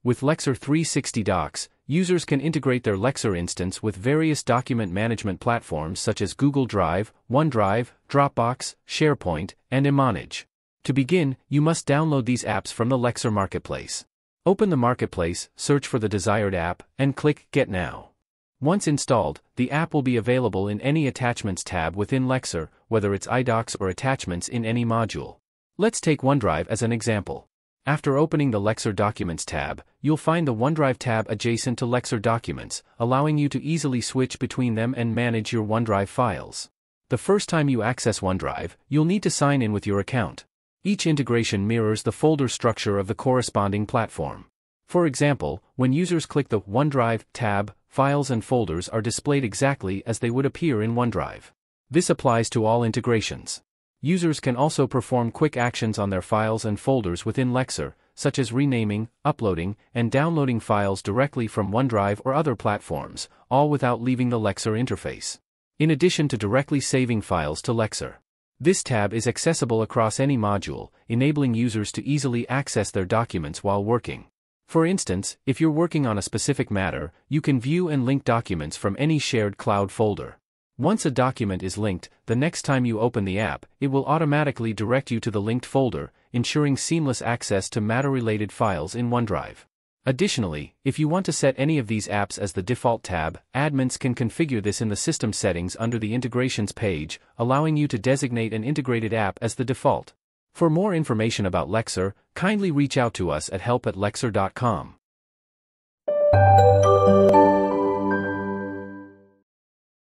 With Lexzur 360 Docs, users can integrate their Lexzur instance with various document management platforms such as Google Drive, OneDrive, Dropbox, SharePoint, and iManage. To begin, you must download these apps from the Lexzur Marketplace. Open the Marketplace, search for the desired app, and click Get Now. Once installed, the app will be available in any Attachments tab within Lexzur, whether it's iDocs or Attachments in any module. Let's take OneDrive as an example. After opening the Lexzur Documents tab, you'll find the OneDrive tab adjacent to Lexzur Documents, allowing you to easily switch between them and manage your OneDrive files. The first time you access OneDrive, you'll need to sign in with your account. Each integration mirrors the folder structure of the corresponding platform. For example, when users click the OneDrive tab, files and folders are displayed exactly as they would appear in OneDrive. This applies to all integrations. Users can also perform quick actions on their files and folders within Lexzur, such as renaming, uploading, and downloading files directly from OneDrive or other platforms, all without leaving the Lexzur interface. In addition to directly saving files to Lexzur, this tab is accessible across any module, enabling users to easily access their documents while working. For instance, if you're working on a specific matter, you can view and link documents from any shared cloud folder. Once a document is linked, the next time you open the app, it will automatically direct you to the linked folder, ensuring seamless access to matter-related files in OneDrive. Additionally, if you want to set any of these apps as the default tab, admins can configure this in the System Settings under the Integrations page, allowing you to designate an integrated app as the default. For more information about Lexzur, kindly reach out to us at help@lexzur.com.